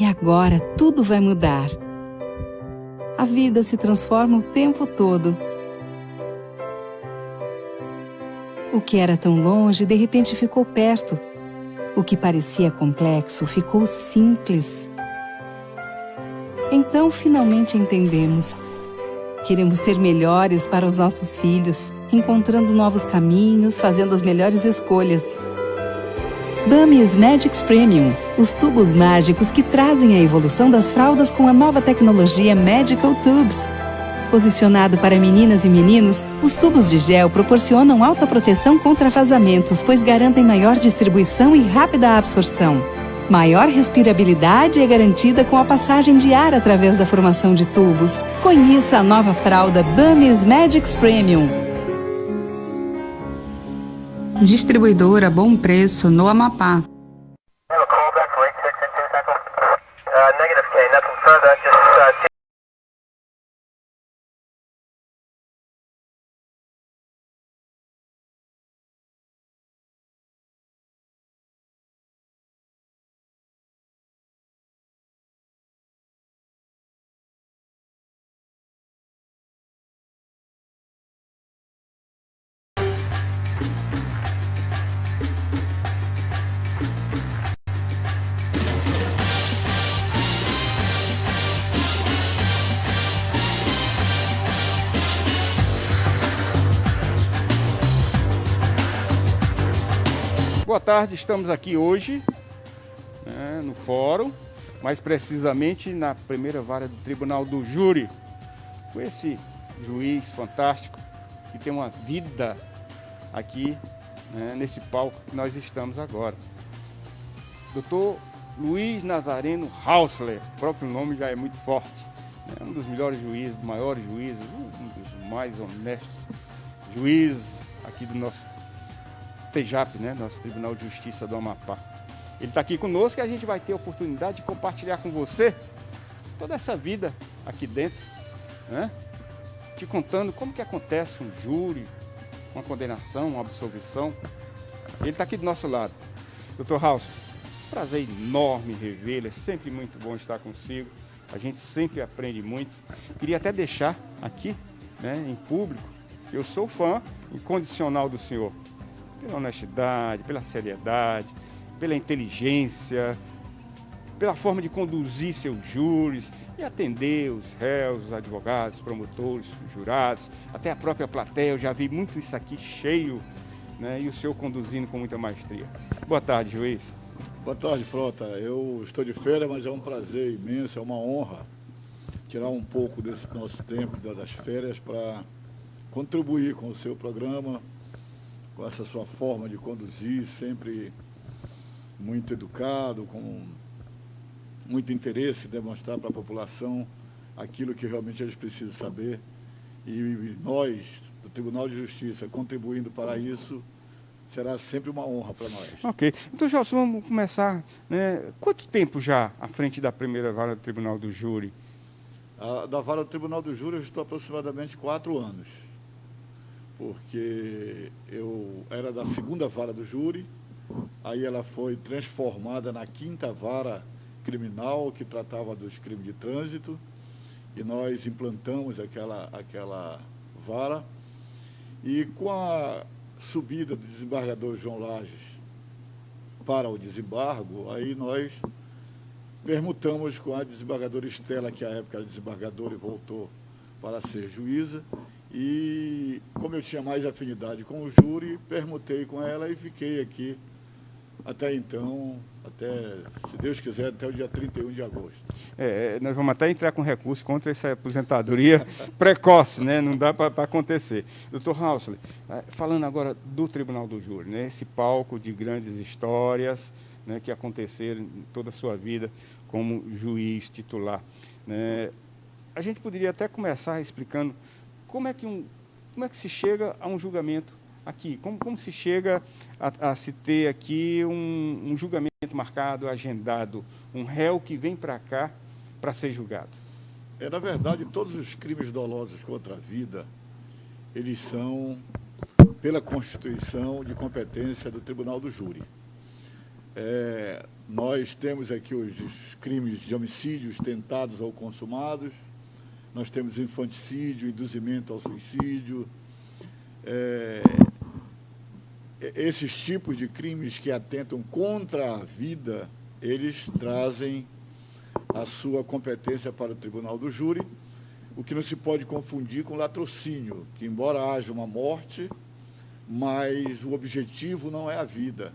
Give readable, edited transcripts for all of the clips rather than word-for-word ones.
E agora tudo vai mudar. A vida se transforma o tempo todo. O que era tão longe, de repente ficou perto. O que parecia complexo, ficou simples. Então, finalmente entendemos. Queremos ser melhores para os nossos filhos, encontrando novos caminhos, fazendo as melhores escolhas. Bummies Magics Premium, os tubos mágicos que trazem a evolução das fraldas com a nova tecnologia Magical Tubes. Posicionado para meninas e meninos, os tubos de gel proporcionam alta proteção contra vazamentos, pois garantem maior distribuição e rápida absorção. Maior respirabilidade é garantida com a passagem de ar através da formação de tubos. Conheça a nova fralda Bummies Magics Premium. Distribuidora Bom Preço no Amapá. Boa tarde, estamos aqui hoje, no fórum, mais precisamente na primeira vara do Tribunal do Júri, com esse juiz fantástico que tem uma vida aqui, nesse palco que nós estamos agora. Dr. Luiz Nazareno Hausler, o próprio nome já é muito forte, um dos melhores juízes, dos maiores juízes, um dos mais honestos juízes aqui do nosso TEJAP, nosso Tribunal de Justiça do Amapá. Ele está aqui conosco e a gente vai ter a oportunidade de compartilhar com você toda essa vida aqui dentro, te contando como que acontece um júri, uma condenação, uma absolvição. Ele está aqui do nosso lado. Dr. Haus, prazer enorme revê-lo, é sempre muito bom estar consigo, a gente sempre aprende muito. Queria até deixar aqui, em público, que eu sou fã incondicional do senhor. Pela honestidade, pela seriedade, pela inteligência, pela forma de conduzir seus júris e atender os réus, os advogados, os promotores, os jurados, até a própria plateia. Eu já vi muito isso aqui cheio, e o senhor conduzindo com muita maestria. Boa tarde, juiz. Boa tarde, Frota. Eu estou de férias, mas é um prazer imenso, é uma honra tirar um pouco desse nosso tempo das férias para contribuir com o seu programa, com essa sua forma de conduzir, sempre muito educado, com muito interesse em demonstrar para a população aquilo que realmente eles precisam saber. E nós, do Tribunal de Justiça, contribuindo para isso, será sempre uma honra para nós. Ok. Então, Gelson, vamos começar. Quanto tempo já à frente da primeira vara do Tribunal do Júri? Da vara do Tribunal do Júri eu estou aproximadamente 4 anos. Porque eu era da segunda vara do júri, aí ela foi transformada na 5ª vara criminal, que tratava dos crimes de trânsito, e nós implantamos aquela vara, e com a subida do desembargador João Lages para o desembargo, aí nós permutamos com a desembargadora Estela, que à época era desembargadora e voltou para ser juíza, e como eu tinha mais afinidade com o júri, permutei com ela e fiquei aqui até então, se Deus quiser, até o dia 31 de agosto. Nós vamos até entrar com recurso contra essa aposentadoria precoce, não dá para acontecer. Dr. Hausler, falando agora do Tribunal do Júri, esse palco de grandes histórias que aconteceram em toda a sua vida como juiz titular. A gente poderia até começar explicando como é que se chega a um julgamento aqui? Como se chega a se ter aqui um julgamento marcado, agendado, um réu que vem para cá para ser julgado? Na verdade, todos os crimes dolosos contra a vida, eles são, pela Constituição, de competência do Tribunal do Júri. Nós temos aqui os crimes de homicídios tentados ou consumados, nós temos infanticídio, induzimento ao suicídio. Esses tipos de crimes que atentam contra a vida, eles trazem a sua competência para o tribunal do júri, o que não se pode confundir com latrocínio, que embora haja uma morte, mas o objetivo não é a vida,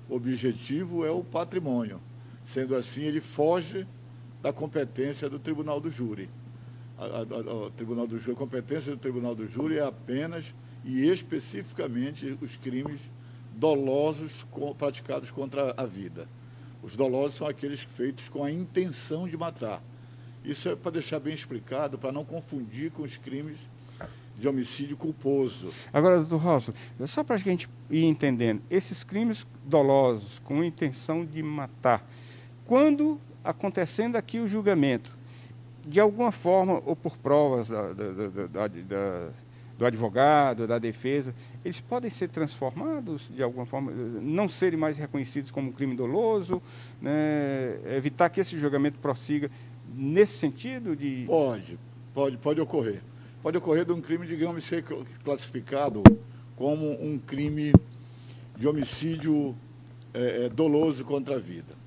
o objetivo é o patrimônio. Sendo assim, ele foge da competência do tribunal do júri. A competência do tribunal do júri é apenas e especificamente os crimes dolosos praticados contra a vida. Os dolosos são aqueles feitos com a intenção de matar. Isso é para deixar bem explicado, para não confundir com os crimes de homicídio culposo. Agora, doutor Ralson, só para a gente ir entendendo, esses crimes dolosos com intenção de matar, quando acontecendo aqui o julgamento, de alguma forma, ou por provas do advogado, da defesa, eles podem ser transformados de alguma forma, não serem mais reconhecidos como crime doloso, né, evitar que esse julgamento prossiga nesse sentido de... Pode ocorrer. Pode ocorrer de um crime, digamos, ser classificado como um crime de homicídio doloso contra a vida.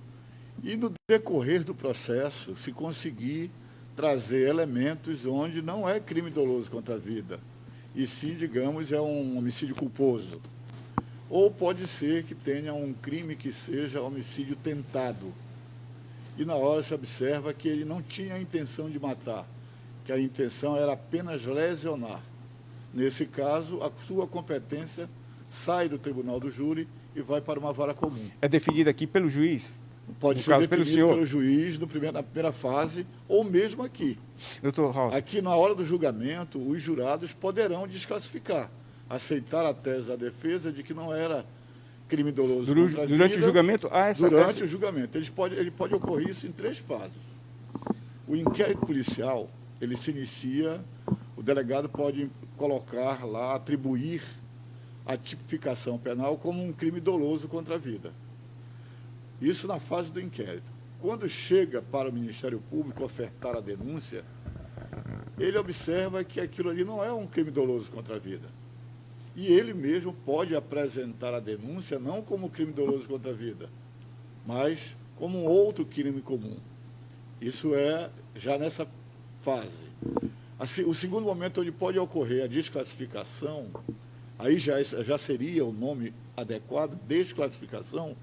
E no decorrer do processo, se conseguir trazer elementos onde não é crime doloso contra a vida, e sim, digamos, é um homicídio culposo. Ou pode ser que tenha um crime que seja homicídio tentado. E na hora se observa que ele não tinha a intenção de matar, que a intenção era apenas lesionar. Nesse caso, a sua competência sai do tribunal do júri e vai para uma vara comum. É definida aqui pelo juiz? Pode ser definido pelo juiz na primeira fase, ou mesmo aqui. Doutor Ralson. Aqui, na hora do julgamento, os jurados poderão desclassificar, aceitar a tese da defesa de que não era crime doloso contra a vida. Durante o julgamento? Durante o julgamento. Ele pode ocorrer isso em 3 fases. O inquérito policial, ele se inicia, o delegado pode colocar lá, atribuir a tipificação penal como um crime doloso contra a vida. Isso na fase do inquérito. Quando chega para o Ministério Público ofertar a denúncia, ele observa que aquilo ali não é um crime doloso contra a vida. E ele mesmo pode apresentar a denúncia não como crime doloso contra a vida, mas como um outro crime comum. Isso é já nessa fase. Assim, o segundo momento onde pode ocorrer a desclassificação, aí já seria o nome adequado, desclassificação,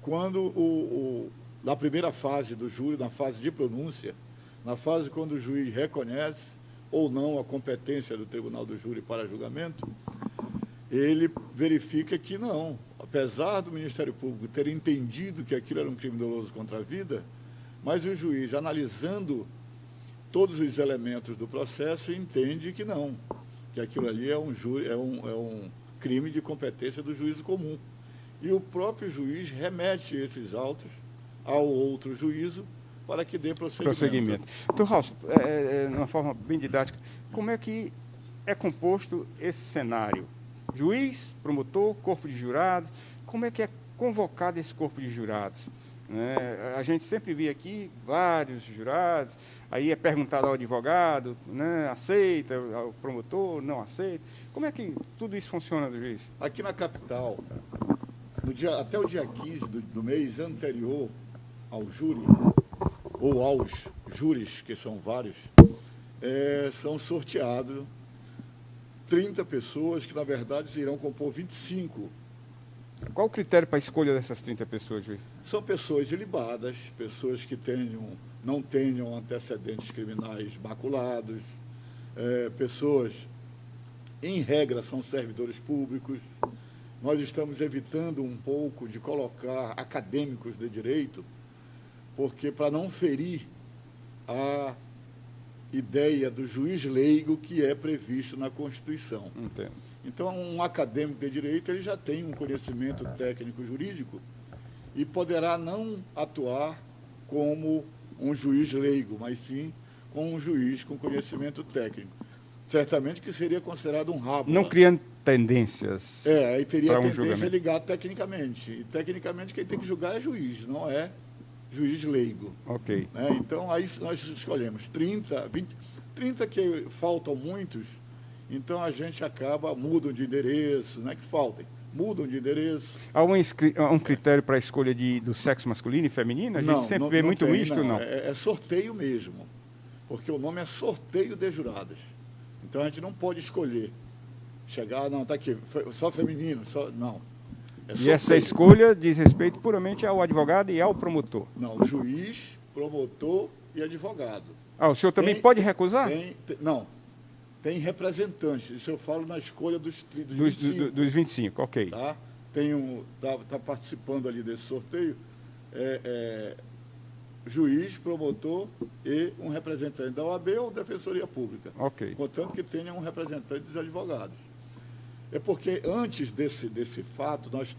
quando na primeira fase do júri, na fase de pronúncia, na fase quando o juiz reconhece ou não a competência do tribunal do júri para julgamento, ele verifica que não, apesar do Ministério Público ter entendido que aquilo era um crime doloso contra a vida, mas o juiz, analisando todos os elementos do processo, entende que não, que aquilo ali é um crime de competência do juízo comum. E o próprio juiz remete esses autos ao outro juízo para que dê prosseguimento. Então, Ralson, de uma forma bem didática, como é que é composto esse cenário? Juiz, promotor, corpo de jurados, como é que é convocado esse corpo de jurados? A gente sempre vê aqui vários jurados, aí é perguntado ao advogado, aceita, ao promotor, não aceita. Como é que tudo isso funciona, juiz? Aqui na capital, até o dia 15 do mês anterior ao júri, ou aos júris, que são vários, são sorteados 30 pessoas que, na verdade, irão compor 25. Qual o critério para a escolha dessas 30 pessoas, juiz? São pessoas ilibadas, pessoas que não tenham antecedentes criminais maculados, pessoas, em regra, são servidores públicos. Nós estamos evitando um pouco de colocar acadêmicos de direito, porque para não ferir a ideia do juiz leigo que é previsto na Constituição. Entendo. Então, um acadêmico de direito ele já tem um conhecimento técnico jurídico e poderá não atuar como um juiz leigo, mas sim como um juiz com conhecimento técnico. certamente que seria considerado um rábula. Não criando tendências Aí teria a para um tendência a julgamento. ligar tecnicamente. E tecnicamente quem tem que julgar é juiz, não é juiz leigo. Ok. Né? Então aí nós escolhemos 30, 20, 30 que faltam muitos, então a gente acaba, mudam de endereço, não é que faltem, mudam de endereço. Há um critério para a escolha do sexo masculino e feminino? A gente sempre vê muito tem, misto, não? É sorteio mesmo, porque o nome é sorteio de jurados. Então a gente não pode escolher, chegar, não, está aqui, só feminino, não. E essa escolha diz respeito puramente ao advogado e ao promotor? Não, juiz, promotor e advogado. O senhor também pode recusar? Não, tem representantes, isso eu falo na escolha dos 25. Dos 25, ok. Tá? Tá participando ali desse sorteio juiz, promotor e um representante da OAB ou Defensoria Pública. Ok. Contanto que tenha um representante dos advogados. É porque antes desse fato, nós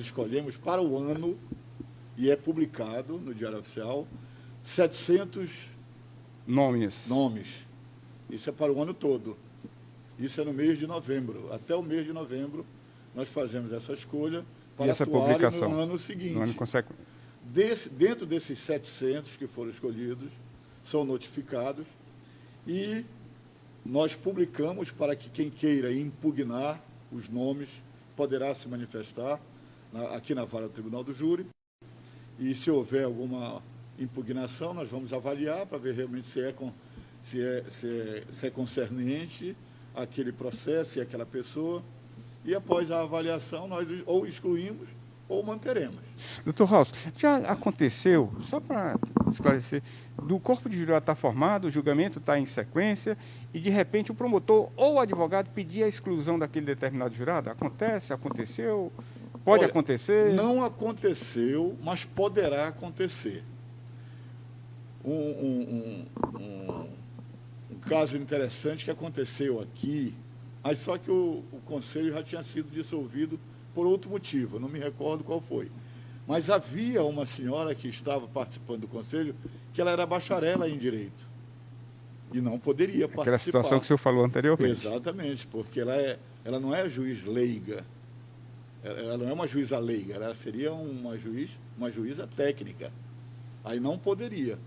escolhemos para o ano, e é publicado no Diário Oficial, 700 nomes. Isso é para o ano todo. Isso é no mês de novembro. Até o mês de novembro, nós fazemos essa escolha para atuar no ano seguinte. No ano consequente. Dentro desses 700 que foram escolhidos, são notificados e nós publicamos para que quem queira impugnar os nomes poderá se manifestar aqui na vara do Tribunal do Júri. E se houver alguma impugnação, nós vamos avaliar para ver realmente se é concernente aquele processo e aquela pessoa. E após a avaliação, nós ou excluímos ou manteremos. Doutor Rausso, já aconteceu, só para esclarecer, do corpo de jurado estar formado, o julgamento está em sequência, e de repente o promotor ou o advogado pedir a exclusão daquele determinado jurado? Aconteceu? Pode acontecer? Não aconteceu, mas poderá acontecer. Um caso interessante que aconteceu aqui, mas só que o conselho já tinha sido dissolvido por outro motivo, eu não me recordo qual foi. Mas havia uma senhora que estava participando do conselho, que ela era bacharela em direito. E não poderia participar. Aquela situação que o senhor falou anteriormente. Exatamente, porque ela não é juiz leiga. Ela não é uma juíza leiga, ela seria uma juíza técnica. Aí não poderia.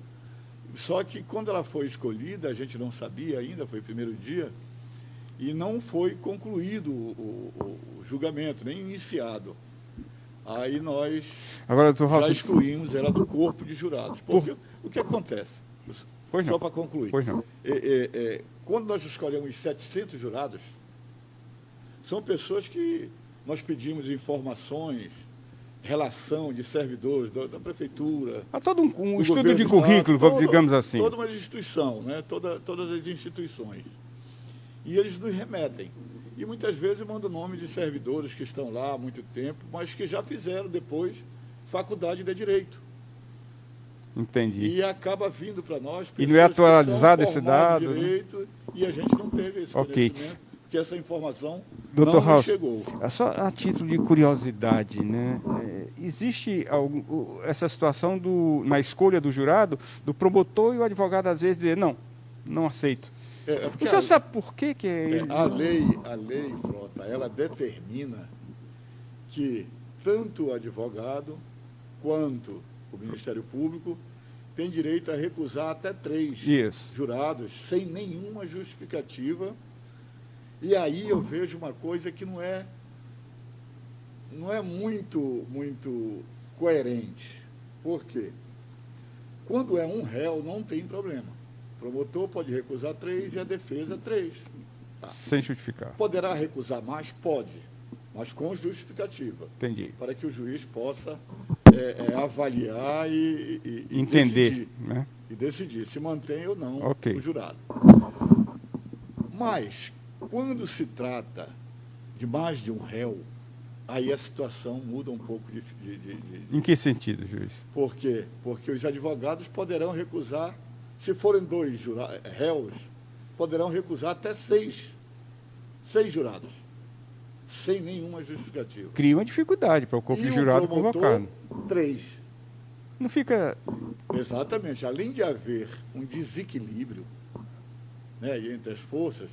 Só que quando ela foi escolhida, a gente não sabia ainda, foi o primeiro dia, e não foi concluído o julgamento, nem iniciado. Aí nós já excluímos ela do corpo de jurados. Porque o que acontece? Só para concluir. Pois não. Quando nós escolhemos 700 jurados, são pessoas que nós pedimos informações, relação de servidores da prefeitura. Todo um estudo de currículo, digamos assim. Toda uma instituição, né? Todas as instituições. E eles nos remetem. E muitas vezes mandam o nome de servidores que estão lá há muito tempo, mas que já fizeram depois faculdade de Direito. Entendi. E acaba vindo para nós. E não é atualizado esse dado? Direito, e a gente não teve esse conhecimento, porque essa informação não chegou. Só a título de curiosidade, né? Existe essa situação na escolha do jurado, do promotor e o advogado às vezes dizer, não aceito. O senhor sabe por que a lei, Frota, ela determina que tanto o advogado quanto o Ministério Público tem direito a recusar até 3 jurados sem nenhuma justificativa. E aí eu vejo uma coisa que não é muito coerente. Por quê? Quando é um réu, não tem problema. O promotor pode recusar 3 e a defesa 3. Tá. Sem justificar. Poderá recusar mais? Pode, mas com justificativa. Entendi. Para que o juiz possa avaliar e entender, decidir, né? E decidir se mantém ou não o jurado. Mas, quando se trata de mais de um réu, aí a situação muda um pouco Em que sentido, juiz? Por quê? Porque os advogados poderão recusar, se forem 2 réus, poderão recusar até 6 jurados, sem nenhuma justificativa. Cria uma dificuldade para o corpo de jurado convocado. 3. Não fica... Exatamente. Além de haver um desequilíbrio, né, e entre as forças,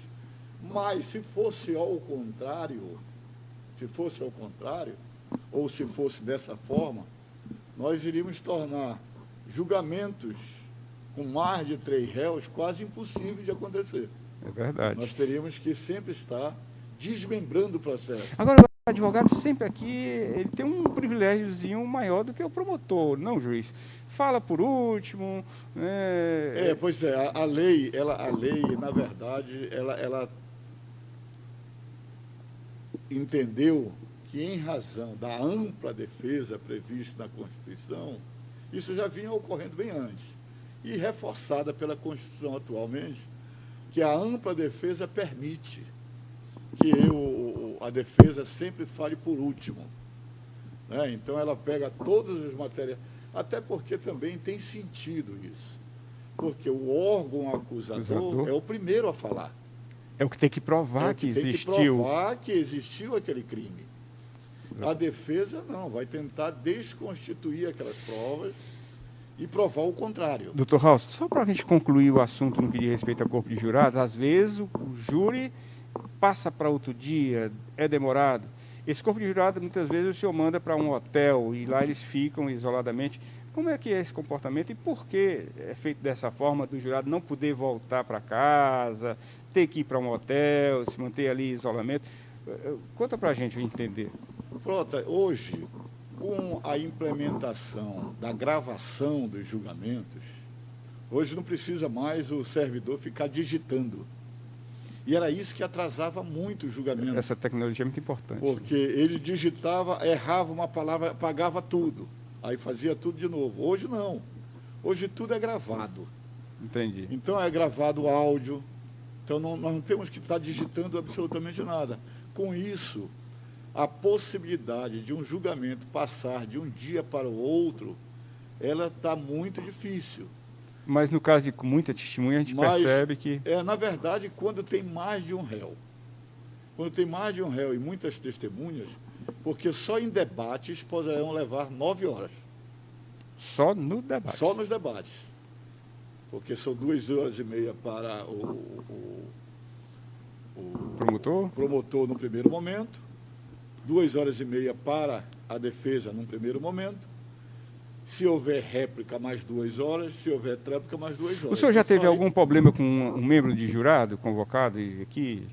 mas se fosse ao contrário, ou se fosse dessa forma, nós iríamos tornar julgamentos com mais de 3 réus quase impossível de acontecer. É verdade. Nós teríamos que sempre estar desmembrando o processo. Agora, o advogado sempre aqui, ele tem um privilégiozinho maior do que o promotor, não, juiz? Fala por último. Pois é, a lei, na verdade, ela entendeu que, em razão da ampla defesa prevista na Constituição, isso já vinha ocorrendo bem antes, e reforçada pela Constituição atualmente, que a ampla defesa permite que a defesa sempre fale por último, né? Então, ela pega todas as matérias, até porque também tem sentido isso, porque o órgão acusador é o primeiro a falar. É o que tem que provar que existiu. Tem que provar que existiu aquele crime. A defesa não, vai tentar desconstituir aquelas provas e provar o contrário. Doutor Raul, só para a gente concluir o assunto no que diz respeito ao corpo de jurados, às vezes o júri passa para outro dia, é demorado. Esse corpo de jurados, muitas vezes, o senhor manda para um hotel e lá eles ficam isoladamente. Como é que é esse comportamento e por que é feito dessa forma, do jurado não poder voltar para casa, ter que ir para um hotel, se manter ali em isolamento? Conta para a gente entender. Pronto, hoje, com a implementação da gravação dos julgamentos, hoje não precisa mais o servidor ficar digitando. E era isso que atrasava muito o julgamento. Essa tecnologia é muito importante. Porque ele digitava, errava uma palavra, apagava tudo. Aí fazia tudo de novo. Hoje não. Hoje tudo é gravado. Entendi. Então é gravado o áudio. Então nós não temos que estar digitando absolutamente nada. Com isso, a possibilidade de um julgamento passar de um dia para o outro, ela está muito difícil. Mas no caso de muita testemunha, a gente percebe que... Na verdade, quando tem mais de um réu. Quando tem mais de um réu e muitas testemunhas, porque só em debates poderão levar 9 horas. Só no debate? Só nos debates. Porque são 2 horas e meia para o promotor no primeiro momento, 2 horas e meia para a defesa num primeiro momento. Se houver réplica, mais 2 horas. Se houver tréplica, mais 2 horas. O senhor já teve algum problema com um membro de jurado convocado aqui?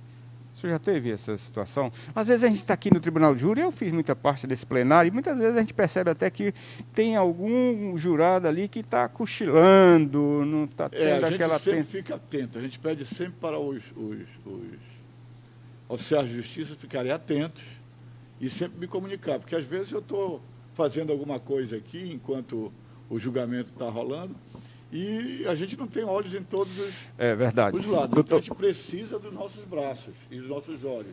O senhor já teve essa situação? Às vezes a gente está aqui no Tribunal de Júri, eu fiz muita parte desse plenário, e muitas vezes a gente percebe até que tem algum jurado ali que está cochilando, não está tendo aquela... A gente sempre fica atento, a gente pede sempre para os auxiliares de justiça ficarem atentos e sempre me comunicar, porque às vezes eu estou fazendo alguma coisa aqui enquanto o julgamento está rolando, e a gente não tem olhos em todos os lados. Então, a gente precisa dos nossos braços e dos nossos olhos.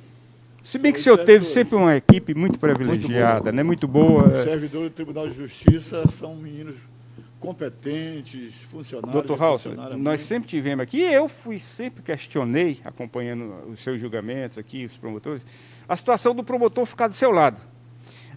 Se bem que o senhor teve sempre uma equipe muito privilegiada, muito boa. Os servidores do Tribunal de Justiça são meninos competentes, funcionários. Doutor Raul, nós sempre tivemos aqui, eu sempre questionei, acompanhando os seus julgamentos aqui, os promotores, a situação do promotor ficar do seu lado.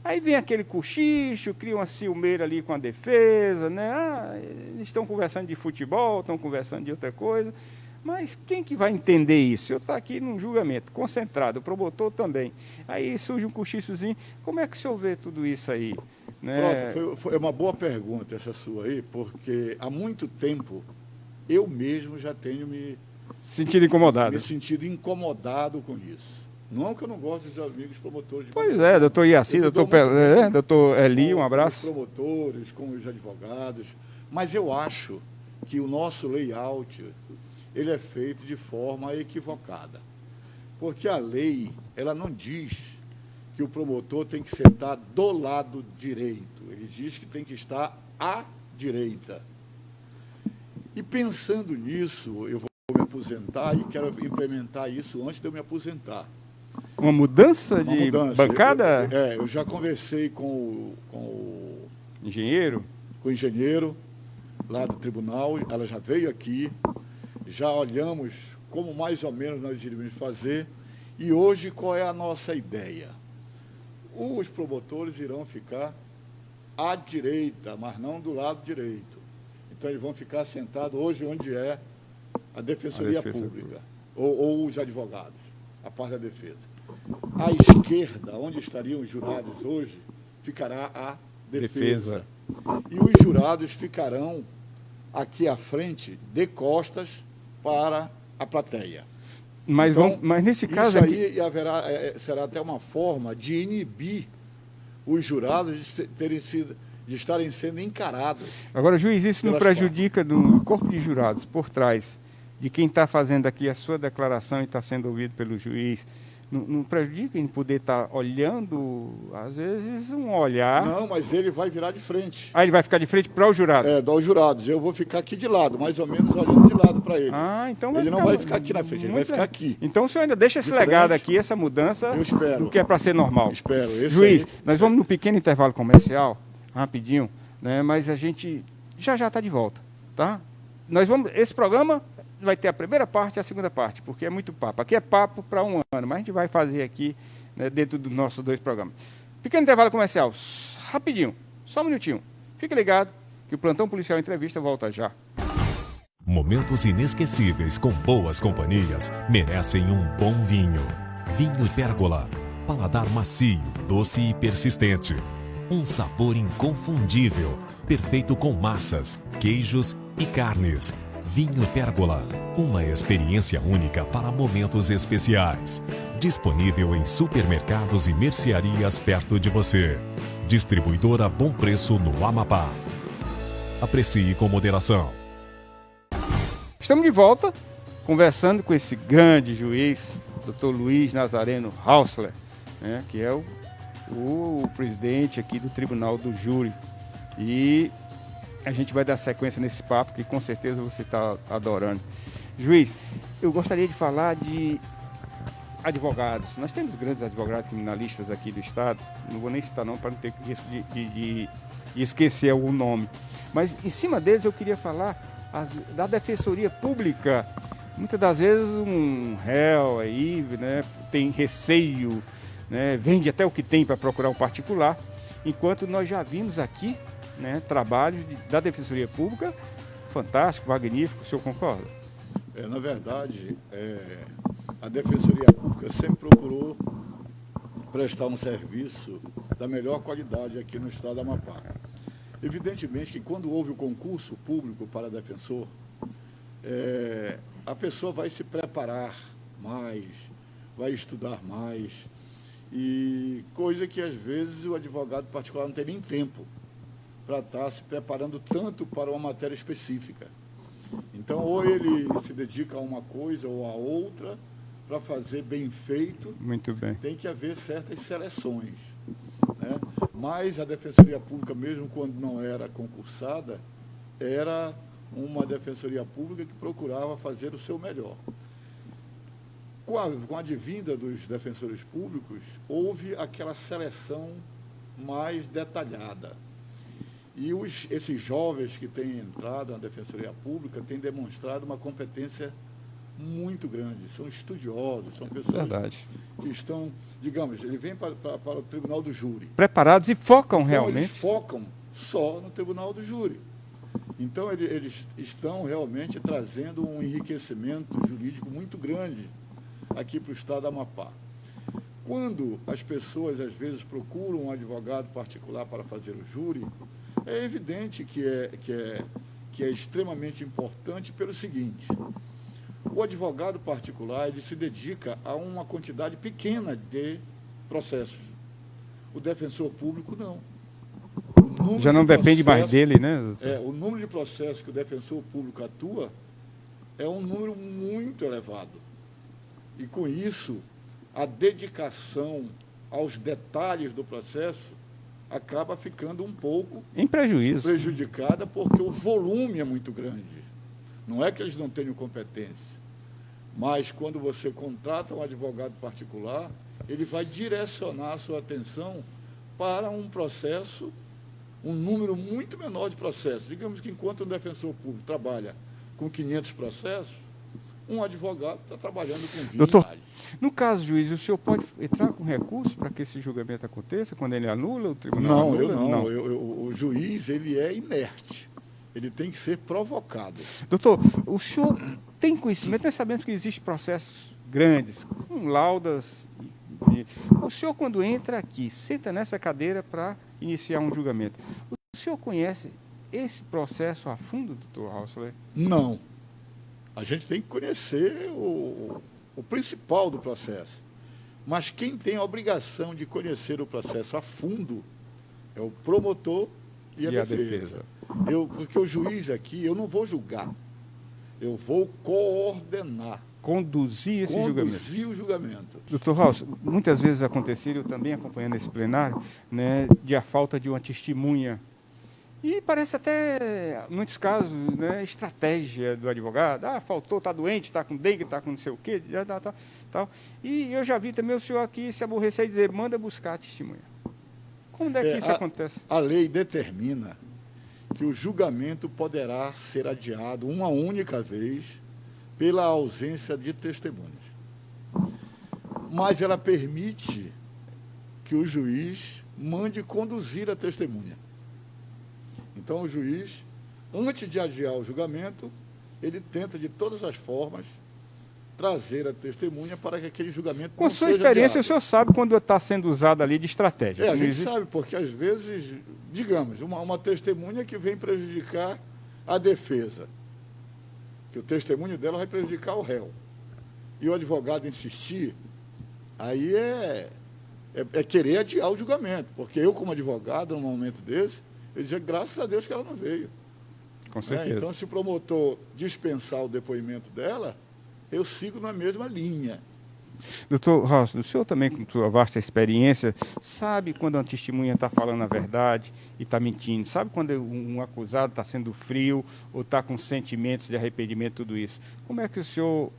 Aí vem aquele cochicho, cria uma ciumeira ali com a defesa, né? Eles estão conversando de futebol, estão conversando de outra coisa. Mas quem que vai entender isso? Eu estou aqui num julgamento, concentrado, o promotor também. Aí surge um cochichozinho. Como é que o senhor vê tudo isso aí? Né? Pronto, foi uma boa pergunta essa sua aí, porque há muito tempo eu mesmo já tenho me sentido incomodado com isso. Não que eu não gosto dos amigos promotores. Pois é, doutor Iaci, doutor Eli, um abraço. Com os promotores, com os advogados, mas eu acho que o nosso layout, ele é feito de forma equivocada. Porque a lei, ela não diz que o promotor tem que sentar do lado direito, ele diz que tem que estar à direita. E pensando nisso, eu vou me aposentar e quero implementar isso antes de eu me aposentar. Uma mudança de bancada? Eu já conversei com o engenheiro? Com o engenheiro lá do tribunal, ela já veio aqui, já olhamos como mais ou menos nós iríamos fazer, e hoje qual é a nossa ideia? Os promotores irão ficar à direita, mas não do lado direito. Então eles vão ficar sentados hoje onde é A Defensoria Defesa Pública, ou os advogados, a parte da defesa. À esquerda, onde estariam os jurados hoje, ficará a defesa. E os jurados ficarão aqui à frente, de costas para a plateia. Mas, Então, mas nesse caso isso aqui... aí será até uma forma de inibir os jurados de estarem sendo encarados. Agora, juiz, isso não prejudica do corpo de jurados por trás de quem está fazendo aqui a sua declaração e está sendo ouvido pelo juiz? Não prejudica em poder estar olhando, às vezes, um olhar... Não, mas ele vai virar de frente. Ah, ele vai ficar de frente para os jurados? É, dos jurados. Eu vou ficar aqui de lado, mais ou menos olhando de lado para ele. Ah, então ele não vai ficar aqui na frente, ele vai ficar aqui. Então o senhor ainda deixa esse legado aqui, essa mudança, eu espero, do que é para ser normal. Espero. Juiz, nós vamos no pequeno intervalo comercial, rapidinho, né? Mas a gente já está de volta, tá? Esse programa vai ter a primeira parte e a segunda parte, porque é muito papo. Aqui é papo para um ano, mas a gente vai fazer aqui, né, dentro dos nossos 2 programas. Pequeno intervalo comercial, rapidinho, só um minutinho. Fique ligado que o Plantão Policial Entrevista volta já. Momentos inesquecíveis com boas companhias merecem um bom vinho. Vinho Pérgola. Paladar macio, doce e persistente. Um sabor inconfundível, perfeito com massas, queijos e carnes. Vinho Pérgola, uma experiência única para momentos especiais. Disponível em supermercados e mercearias perto de você. Distribuidora Bom Preço no Amapá. Aprecie com moderação. Estamos de volta, conversando com esse grande juiz, Dr. Luiz Nazareno Hausler, né, que é o presidente aqui do Tribunal do Júri. E a gente vai dar sequência nesse papo, que com certeza você está adorando. Juiz, eu gostaria de falar de advogados. Nós temos grandes advogados criminalistas aqui do Estado, não vou nem citar não, para não ter risco de esquecer algum nome. Mas em cima deles eu queria falar da Defensoria Pública. Muitas das vezes um réu aí, né, tem receio, né, vende até o que tem para procurar um particular, enquanto nós já vimos aqui, né, trabalhos da Defensoria Pública fantástico, magnífico. O senhor concorda? Na verdade, a Defensoria Pública sempre procurou prestar um serviço da melhor qualidade aqui no estado do Amapá. Evidentemente que quando houve o concurso público para defensor, a pessoa vai se preparar mais, vai estudar mais, e coisa que às vezes o advogado particular não tem nem tempo para estar se preparando tanto para uma matéria específica. Então, ou ele se dedica a uma coisa ou a outra para fazer bem feito. Muito bem. Tem que haver certas seleções, né? Mas a Defensoria Pública, mesmo quando não era concursada, era uma Defensoria Pública que procurava fazer o seu melhor. Com a advinda dos defensores públicos, houve aquela seleção mais detalhada. E esses jovens que têm entrado na Defensoria Pública têm demonstrado uma competência muito grande. São estudiosos, são pessoas que estão, digamos, eles vêm para o Tribunal do Júri. Preparados e focam então, realmente. Eles focam só no Tribunal do Júri. Então, eles estão realmente trazendo um enriquecimento jurídico muito grande aqui para o estado do Amapá. Quando as pessoas, às vezes, procuram um advogado particular para fazer o júri, é evidente que é extremamente importante pelo seguinte: o advogado particular ele se dedica a uma quantidade pequena de processos. O defensor público, não. Já não depende mais dele, né? O número de processos que o defensor público atua é um número muito elevado. E, com isso, a dedicação aos detalhes do processo acaba ficando um pouco em prejuízo, prejudicada, porque o volume é muito grande. Não é que eles não tenham competência, mas quando você contrata um advogado particular, ele vai direcionar a sua atenção para um processo, um número muito menor de processos. Digamos que enquanto um defensor público trabalha com 500 processos, um advogado está trabalhando com 20. Doutor, no caso, juiz, o senhor pode entrar com recurso para que esse julgamento aconteça, quando ele anula o tribunal? Não, o juiz ele é inerte. ele tem que ser provocado. Doutor, o senhor tem conhecimento, nós sabemos que existem processos grandes, com laudas. O senhor, quando entra aqui, senta nessa cadeira para iniciar um julgamento, o senhor conhece esse processo a fundo, doutor Hausler? Não. A gente tem que conhecer o principal do processo. Mas quem tem a obrigação de conhecer o processo a fundo é o promotor e a defesa. Porque o juiz aqui, eu não vou julgar, eu vou coordenar. Conduzir esse julgamento. Conduzir o julgamento. Doutor Haus, muitas vezes aconteceram, eu também acompanhando esse plenário, né, de a falta de uma testemunha. E parece até, em muitos casos, né, estratégia do advogado. Ah, faltou, está doente, está com dengue, está com não sei o quê, tal. E eu já vi também o senhor aqui se aborrecer e dizer, manda buscar a testemunha. Como é que isso acontece? A lei determina que o julgamento poderá ser adiado uma única vez pela ausência de testemunhas. Mas ela permite que o juiz mande conduzir a testemunha. Então, o juiz, antes de adiar o julgamento, ele tenta, de todas as formas, trazer a testemunha para que aquele julgamento Com sua experiência, o senhor sabe quando está sendo usado ali de estratégia. A gente sabe, porque às vezes, digamos, uma testemunha que vem prejudicar a defesa, que o testemunho dela vai prejudicar o réu, e o advogado insistir, aí é querer adiar o julgamento, porque eu, como advogado, num momento desse, eu dizia, graças a Deus que ela não veio. Com certeza. Então, se o promotor dispensar o depoimento dela, eu sigo na mesma linha. Doutor Haus, o senhor também, com sua vasta experiência, sabe quando uma testemunha está falando a verdade e está mentindo? Sabe quando um acusado está sendo frio ou está com sentimentos de arrependimento, tudo isso? Como é que o senhor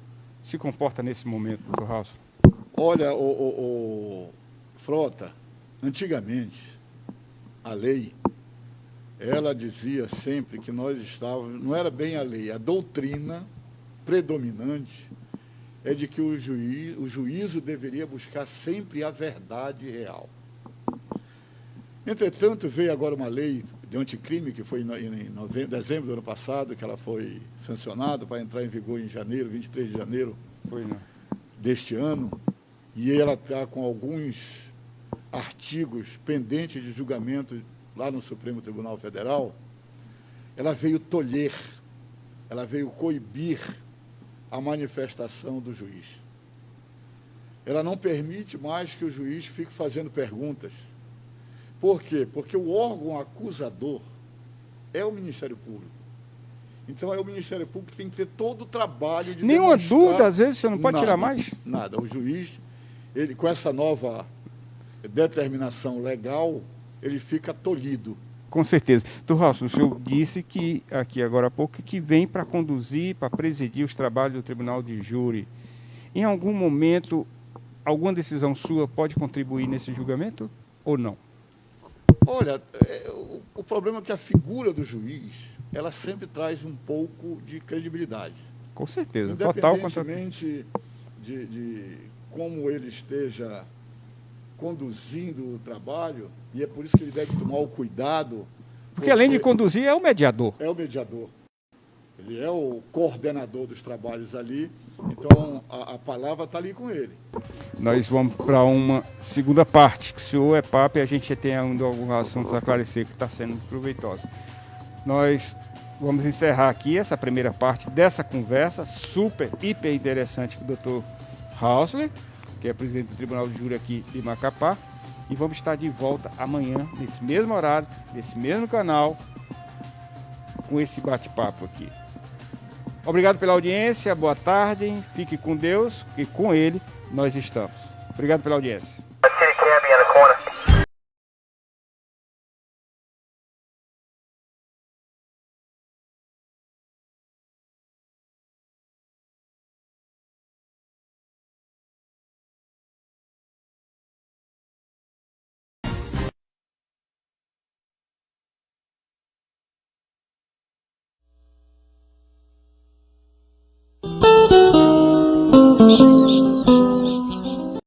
se comporta nesse momento, doutor Haus? Olha, Frota, antigamente, a lei, ela dizia sempre que nós estávamos, não era bem a lei, a doutrina predominante é de que o juízo deveria buscar sempre a verdade real. Entretanto, veio agora uma lei de anticrime, que foi em dezembro do ano passado, que ela foi sancionada para entrar em vigor em janeiro, 23 de janeiro deste ano, e ela está com alguns artigos pendentes de julgamento lá no Supremo Tribunal Federal. Ela veio tolher, ela veio coibir a manifestação do juiz. Ela não permite mais que o juiz fique fazendo perguntas. Por quê? Porque o órgão acusador é o Ministério Público. Então, é o Ministério Público que tem que ter todo o trabalho de nenhuma demonstrar... dúvida, às vezes, você não pode tirar mais? Nada. O juiz, ele, com essa nova determinação legal, ele fica tolhido. Com certeza. Doutor Haus, o senhor disse que, aqui agora há pouco, que vem para conduzir, para presidir os trabalhos do Tribunal de Júri. Em algum momento, alguma decisão sua pode contribuir nesse julgamento ou não? Olha, o problema é que a figura do juiz, ela sempre traz um pouco de credibilidade. Com certeza. Independentemente de como ele esteja conduzindo o trabalho, e é por isso que ele deve tomar o cuidado. Porque além de conduzir, é o mediador. É o mediador. Ele é o coordenador dos trabalhos ali, então a palavra está ali com ele. Nós vamos para uma segunda parte, que o senhor é papo e a gente tem ainda alguns assuntos a esclarecer que está sendo proveitosa. Nós vamos encerrar aqui essa primeira parte dessa conversa super, hiper interessante com o Dr. Hausler, que é presidente do Tribunal de Júri aqui de Macapá, e vamos estar de volta amanhã, nesse mesmo horário, nesse mesmo canal, com esse bate-papo aqui. Obrigado pela audiência, boa tarde, fique com Deus, e com Ele nós estamos. Obrigado pela audiência.